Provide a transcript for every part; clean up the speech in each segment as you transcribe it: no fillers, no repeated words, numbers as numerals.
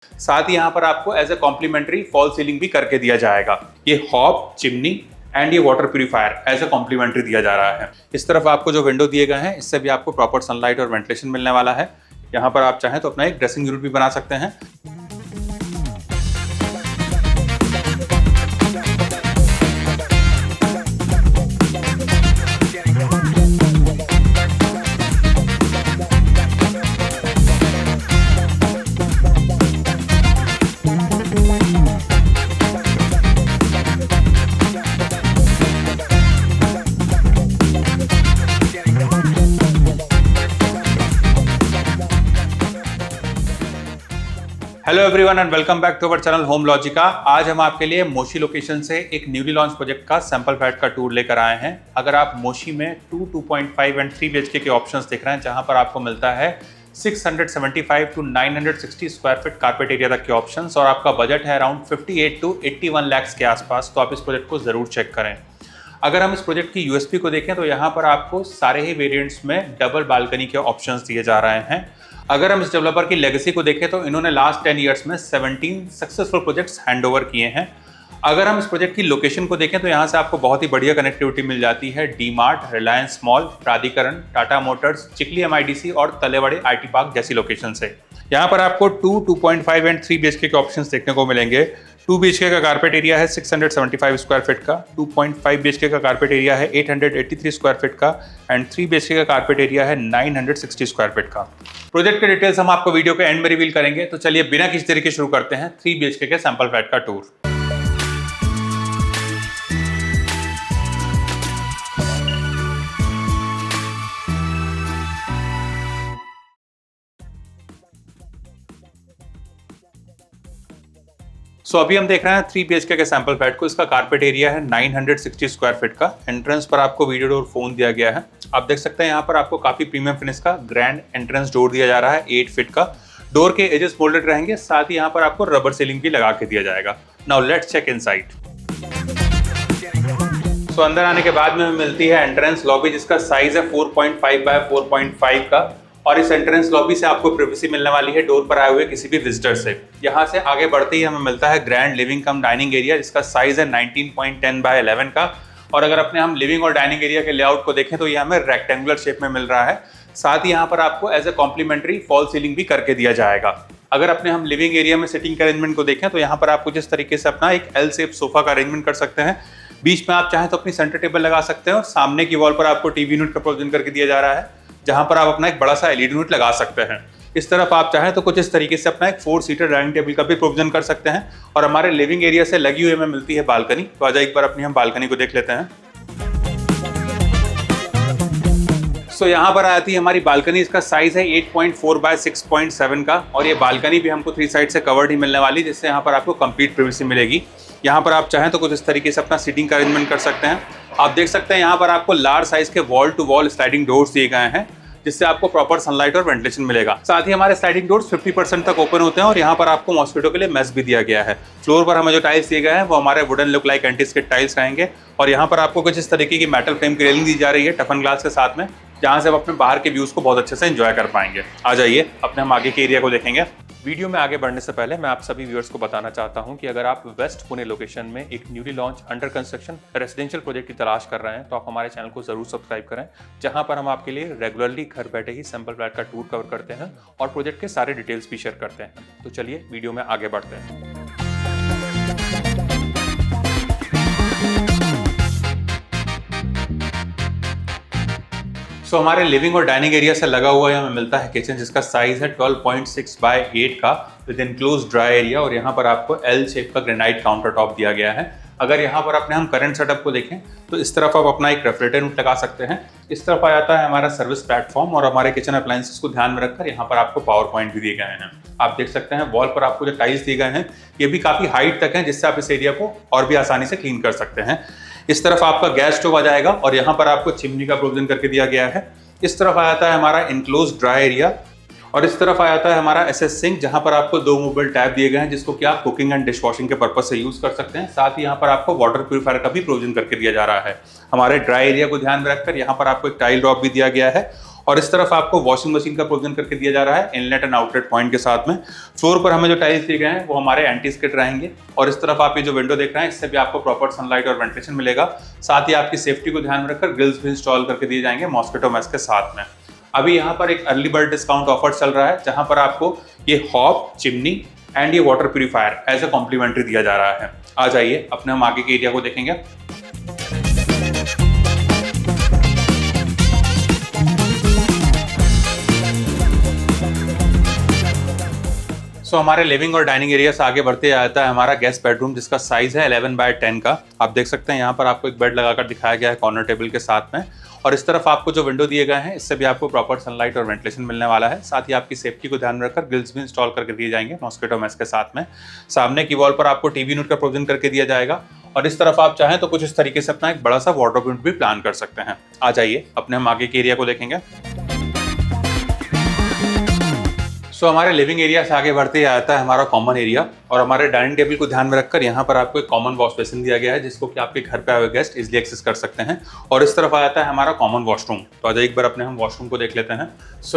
साथ ही यहाँ पर आपको as a complimentary fall ceiling भी करके दिया जाएगा। ये हॉब, चिमनी एंड ये water purifier as a complimentary दिया जा रहा है। इस तरफ आपको जो विंडो दिए गए हैं इससे भी आपको प्रॉपर सनलाइट और वेंटिलेशन मिलने वाला है। यहाँ पर आप चाहें तो अपना एक ड्रेसिंग यूनिट भी बना सकते हैं। Hello everyone and welcome back to our channel home logica. आज हम आपके लिए मोशी लोकेशन से एक न्यूली लॉन्च प्रोजेक्ट का सैंपल फ्लैट का टूर लेकर आए हैं। अगर आप मोशी में 2.5 एंड 3 BHK के ऑप्शंस देख रहे हैं, जहां पर आपको मिलता है 675 to 960 square feet carpet area तक के ऑप्शंस और आपका बजट है अराउंड 58 टू 81 लाख के आसपास, तो आप इस प्रोजेक्ट को जरूर चेक करें। अगर हम इस प्रोजेक्ट की यूएसपी को देखें तो यहाँ पर आपको सारे ही वेरिएंट्स में डबल बालकनी के ऑप्शंस दिए जा रहे हैं। अगर हम इस डेवलपर की लेगेसी को देखें तो इन्होंने लास्ट 10 ईयर्स में 17 सक्सेसफुल प्रोजेक्ट्स हैंडओवर किए हैं। अगर हम इस प्रोजेक्ट की लोकेशन को देखें तो यहाँ से आपको बहुत ही बढ़िया कनेक्टिविटी मिल जाती है। डी मार्ट, रिलायंस मॉल, प्राधिकरण, टाटा मोटर्स, चिखली MIDC और तलेवाड़े IT पार्क जैसी लोकेशन से। यहाँ पर आपको 2.5 एंड 3 BHK के ऑप्शंस देखने को मिलेंगे। 2 BHK का कारपेट एरिया है 675 स्क्वायर फीट का, 2.5 BHK का कारपेट एरिया है 883 स्क्वायर फीट का एंड 3 BHK का कारपेट एरिया है 960 स्क्वायर फीट का। प्रोजेक्ट के डिटेल्स हम आपको वीडियो के एंड में रिवील करेंगे, तो चलिए बिना किसी तरीके शुरू करते हैं 3 BHK के सैंपल फ्लैट का टूर। अभी हम देख रहे हैं 3 BHK के सैंपल फ्लैट को। इसका कारपेट एरिया है 960 स्क्वायर फीट का। एंट्रेंस पर आपको वीडियो डोर फोन दिया गया है। आप देख सकते हैं यहाँ पर आपको काफी प्रीमियम फिनिश का ग्रैंड एंट्रेंस डोर दिया जा रहा है 8 फीट का। डोर के एजेस मोल्डेड रहेंगे, साथ ही यहाँ पर आपको रबर सीलिंग भी लगा के दिया जाएगा। Now let's check inside. अंदर आने के बाद में हमें मिलती है एंट्रेंस लॉबी, जिसका साइज है 4.5 बाय 4.5 का और इस एंट्रेंस लॉबी से आपको प्राइवेसी मिलने वाली है डोर पर आए हुए किसी भी विजिटर से। यहाँ से आगे बढ़ते ही हमें मिलता है ग्रैंड लिविंग कम डाइनिंग एरिया, जिसका साइज है 19.10 बाय 11 का। और अगर अपने हम लिविंग और डाइनिंग एरिया के लेआउट को देखें तो ये हमें रेक्टेंगुलर शेप में मिल रहा है। साथ ही यहाँ पर आपको as a complimentary fall ceiling भी करके दिया जाएगा। अगर अपने हम लिविंग एरिया में सिटिंग के अरेंजमेंट को देखें तो यहाँ पर आपको जिस तरीके से अपना एक L शेप सोफा का अरेंजमेंट कर सकते हैं। बीच में आप चाहें तो अपनी सेंटर टेबल लगा सकते हैं और सामने की वॉल पर आपको टीवी यूनिट का प्रोविजन करके दिया जा रहा है, जहां पर आप अपना एक बड़ा सा LED यूनिट लगा सकते हैं। इस तरफ आप चाहें तो कुछ इस तरीके से अपना एक 4 सीटर डाइनिंग टेबल का भी प्रोविजन कर सकते हैं। और हमारे लिविंग एरिया से लगी हुई हमें मिलती है बालकनी। तो आजा एक बार अपनी हम बालकनी को देख लेते हैं। यहाँ पर आती है हमारी बालकनी। इसका साइज है 8.4 बाय 6.7 का और ये बालकनी भी हमको 3 साइड से कवर्ड ही मिलने वाली, जिससे यहाँ पर आपको कंप्लीट प्राइवेसी मिलेगी। यहाँ पर आप चाहें तो कुछ इस तरीके से अपना सीटिंग का अरेंजमेंट कर सकते हैं। आप देख सकते हैं यहाँ पर आपको लार्ज साइज के wall to wall sliding doors दिए गए हैं, जिससे आपको प्रॉपर सनलाइट और वेंटिलेशन मिलेगा। साथ ही हमारे स्लाइडिंग डोर्स 50% तक ओपन होते हैं और यहाँ पर आपको मॉस्किटो के लिए मेस भी दिया गया है। फ्लोर पर हमें जो टाइल्स दिए गए हैं वो हमारे wooden look like anti skid tiles रहेंगे। और यहाँ पर आपको कुछ इस तरीके की मेटल फ्रेम की रेलिंग दी जा रही है टफन ग्लास के साथ में, जहाँ से आप अपने बाहर के व्यूज को बहुत अच्छे से एंजॉय कर पाएंगे। आ जाइए अपने हम आगे के एरिया को देखेंगे। वीडियो में आगे बढ़ने से पहले मैं आप सभी व्यूअर्स को बताना चाहता हूं कि अगर आप वेस्ट पुणे लोकेशन में एक newly launch under construction residential project की तलाश कर रहे हैं तो आप हमारे चैनल को जरूर सब्सक्राइब करें, जहां पर हम आपके लिए रेगुलरली घर बैठे ही सैंपल फ्लैट का टूर कवर करते हैं और प्रोजेक्ट के सारे डिटेल्स भी शेयर करते हैं। तो चलिए वीडियो में आगे बढ़ते हैं। हमारे लिविंग और डाइनिंग एरिया से लगा हुआ हमें मिलता है किचन, जिसका साइज है 12.6 बाय 8 का विद इनक्लोज ड्राई एरिया और यहाँ पर आपको L शेप का ग्रेनाइट काउंटर टॉप दिया गया है। अगर यहाँ पर अपने हम करंट सेटअप को देखें तो इस तरफ आप अपना एक रेफ्रिजरेटर यूनिट लगा सकते हैं। इस तरफ आ जाता है हमारा सर्विस प्लेटफॉर्म और हमारे किचन अप्लायंसेस को ध्यान में रखकर यहाँ पर आपको पावर पॉइंट भी दिए गए हैं। आप देख सकते हैं वॉल पर आपको जो टाइल्स दिए गए हैं ये भी काफी हाइट तक है, जिससे आप इस एरिया को और भी आसानी से क्लीन कर सकते हैं। इस तरफ आपका गैस स्टोव आ जाएगा और यहाँ पर आपको चिमनी का प्रोविजन करके दिया गया है। इस तरफ आ जाता है हमारा इनक्लोज ड्राई एरिया और इस तरफ आ जाता है हमारा SS सिंक, जहां पर आपको 2 मूवेबल टैब दिए गए हैं, जिसको कि आप कुकिंग एंड डिश वॉशिंग के पर्पज से यूज कर सकते हैं। साथ ही यहाँ पर आपको वाटर प्यूरीफायर का भी प्रोविजन करके दिया जा रहा है। हमारे ड्राई एरिया को ध्यान में रखकर यहाँ पर आपको एक टाइल ड्रॉप भी दिया गया है और इस तरफ आपको वॉशिंग मशीन का प्रोविजन करके दिया जा रहा है इनलेट एंड आउटलेट पॉइंट के साथ में। फ्लोर पर हमें जो टाइल्स दिए गए हैं वो हमारे एंटी स्किड रहेंगे और इस तरफ आप ये जो विंडो देख रहे हैं इससे भी आपको प्रॉपर सनलाइट और वेंटिलेशन मिलेगा। साथ ही आपकी सेफ्टी को ध्यान में रखकर ग्रिल्स भी इंस्टॉल करके दिए जाएंगे मॉस्किटो मेश के साथ में। अभी यहाँ पर एक अर्ली बर्ड डिस्काउंट ऑफर चल रहा है जहां पर आपको ये हॉब, चिमनी एंड ये water purifier as a complimentary दिया जा रहा है। आ जाइए अपने हम आगे के एरिया को देखेंगे। हमारे लिविंग और डाइनिंग एरिया से आगे बढ़ते आता है हमारा गेस्ट बेडरूम जिसका साइज है 11x10 का। आप देख सकते हैं यहाँ पर आपको एक बेड लगाकर दिखाया गया है कॉर्नर टेबल के साथ में और इस तरफ आपको जो विंडो दिए गए हैं इससे भी आपको प्रॉपर सनलाइट और वेंटिलेशन मिलने वाला है। साथ ही आपकी सेफ्टी को ध्यान में रखकर ग्रिल्स भी इंस्टॉल करके दिए जाएंगे मॉस्किटो मेश के साथ में। सामने की वॉल पर आपको टीवी यूनिट का प्रोविजन करके दिया जाएगा और इस तरफ आप चाहें तो कुछ इस तरीके से अपना एक बड़ा सा वार्डरोब यूनिट भी प्लान कर सकते हैं। आ जाइए अपने हम आगे के एरिया को देखेंगे। हमारे लिविंग एरिया से आगे बढ़ते आता है हमारा कॉमन एरिया और हमारे डाइनिंग टेबल को ध्यान में रखकर यहाँ पर आपको एक कॉमन वॉश बेसिन दिया गया है जिसको कि आपके घर पे आए हुए गेस्ट इजिली एक्सेस कर सकते हैं। और इस तरफ आता है हमारा कॉमन वॉशरूम। तो आज एक बार अपने हम वॉशरूम को देख लेते हैं।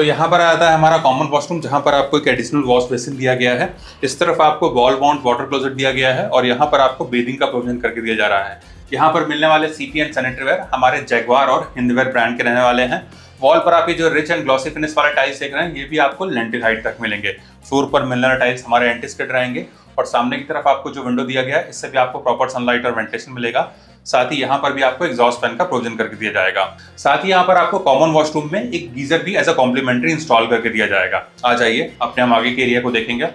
यहाँ पर आता है हमारा कॉमन वॉशरूम जहाँ पर आपको एक एडिशनल वॉश बेसिन दिया गया है। इस तरफ आपको वॉल माउंट वाटर क्लोजेट दिया गया है और यहाँ पर आपको बेदिंग का प्रोविजन करके दिया जा रहा है। यहाँ पर मिलने वाले सीपी एंड सैनिटरी वेयर हमारे जैगवार और हिंदवेयर ब्रांड के रहने वाले हैं। वॉल पर आप ये जो रिच एंड ग्लॉसी फिनिश वाले टाइल्स देख रहे हैं ये भी आपको लेंटिल हाइट तक मिलेंगे। फ्लोर पर मिलने वाले टाइल्स हमारे एंटी स्किड रहेंगे और सामने की तरफ आपको जो विंडो दिया गया है इससे भी आपको प्रॉपर सनलाइट और वेंटिलेशन मिलेगा। साथ ही यहाँ पर भी आपको एग्जॉस्ट फैन का प्रोविजन करके दिया जाएगा। साथ ही यहाँ पर आपको कॉमन वॉशरूम में एक गीजर भी एज अ कॉम्प्लीमेंट्री इंस्टॉल करके दिया जाएगा। आ जाइए अपने हम आगे के एरिया को देखेंगे।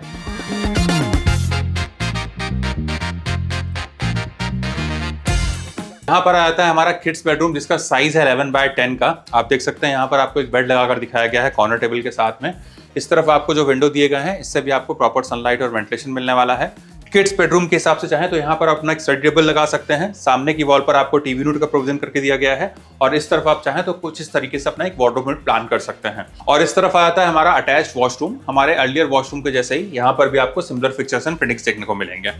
यहाँ पर आता है हमारा किड्स बेडरूम जिसका साइज है 11x10 का। आप देख सकते हैं यहाँ पर आपको एक बेड लगाकर दिखाया गया है कॉर्नर टेबल के साथ में। इस तरफ आपको जो विंडो दिए गए हैं इससे भी आपको प्रॉपर सनलाइट और वेंटिलेशन मिलने वाला है। किड्स बेडरूम के हिसाब से चाहें तो यहाँ पर अपना एक स्टडी टेबल लगा सकते हैं। सामने की वॉल पर आपको टीवी यूनिट का प्रोविजन करके दिया गया है और इस तरफ आप चाहें तो कुछ इस तरीके से अपना एक वार्डरोब यूनिट प्लान कर सकते हैं। और इस तरफ आता है हमारा अटैच्ड वॉशरूम। हमारे अर्लियर वॉशरूम के जैसे ही यहाँ पर भी आपको सिमिलर फिक्चर्स एंड फिटिंग्स देखने को मिलेंगे।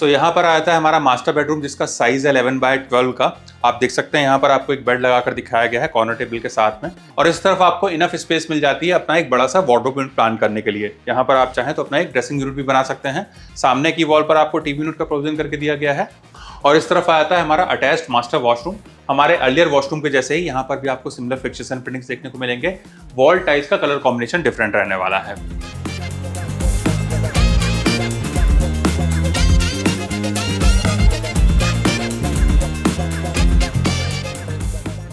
यहाँ पर आता है हमारा मास्टर बेडरूम जिसका साइज है 11x12 का। आप देख सकते हैं यहाँ पर आपको एक बेड लगाकर दिखाया गया है कॉर्नर टेबल के साथ में और इस तरफ आपको इनफ स्पेस मिल जाती है अपना एक बड़ा सा वार्डरोब यूनिट प्लान करने के लिए। यहाँ पर आप चाहें तो अपना एक ड्रेसिंग यूनिट भी बना सकते हैं। सामने की वॉल पर आपको टीवी यूनिट का प्रोविजन करके दिया गया है और इस तरफ आता है हमारा अटैच्ड मास्टर वॉशरूम। हमारे अर्लियर वॉशरूम के जैसे ही यहाँ पर भी आपको सिमिलर फिक्चर्स एंड फिटिंग्स देखने को मिलेंगे। वॉल टाइल्स का कलर कॉम्बिनेशन डिफरेंट रहने वाला है।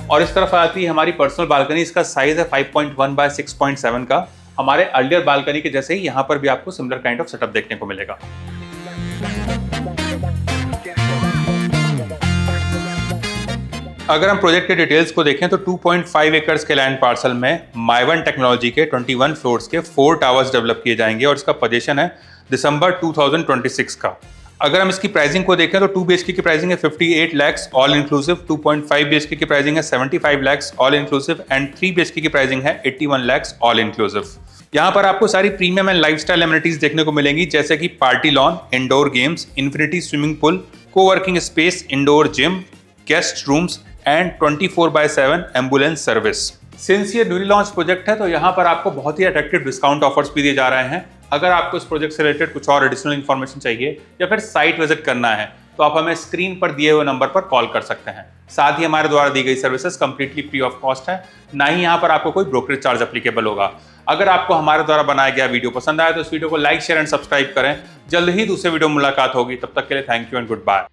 और इस तरफ आती है हमारी पर्सनल बालकनी। इसका साइज है 5.1x6.7 का। हमारे अर्लियर बालकनी के जैसे ही यहाँ पर भी आपको सिमिलर काइंड ऑफ सेटअप देखने को मिलेगा। अगर हम प्रोजेक्ट के डिटेल्स को देखें तो 2.5 एकर्स के लैंड पार्सल में माइवन टेक्नोलॉजी के 21 फ्लोर्स के 4 टावर्स डेवलप किए जाएंगे और इसका पोजीशन है दिसंबर 2026 का। अगर हम इसकी प्राइसिंग को देखें तो 2 BHK की प्राइसिंग है 58 लाख ऑल इंक्लूसिव, 2.5 BHK की प्राइसिंग है 75 lakh all inclusive and 3 BHK की प्राइसिंग है 81 लाख ऑल इंक्लूसिव। यहाँ पर आपको सारी प्रीमियम एंड लाइफस्टाइल एमिनिटीज देखने को मिलेंगी जैसे कि party lawn, indoor games, infinity swimming pool, coworking space, indoor gym, guest rooms and 24/7 ambulance service. Since ये न्यूली लॉन्च प्रोजेक्ट है तो यहाँ पर आपको बहुत ही अट्रैक्टिव डिस्काउंट ऑफर्स भी दिए जा रहे हैं। अगर आपको इस प्रोजेक्ट से रिलेटेड कुछ और एडिशनल इन्फॉर्मेशन चाहिए या फिर साइट विजिट करना है तो आप हमें स्क्रीन पर दिए हुए नंबर पर कॉल कर सकते हैं। साथ ही हमारे द्वारा दी गई services completely free of cost है, ना ही यहाँ पर आपको कोई ब्रोकरेज चार्ज एप्लीकेबल होगा। अगर आपको हमारे द्वारा बनाया गया वीडियो पसंद आया तो इस वीडियो को लाइक, शेयर एंड सब्सक्राइब करें। जल्द ही दूसरे वीडियो में मुलाकात होगी, तब तक के लिए thank you and good bye.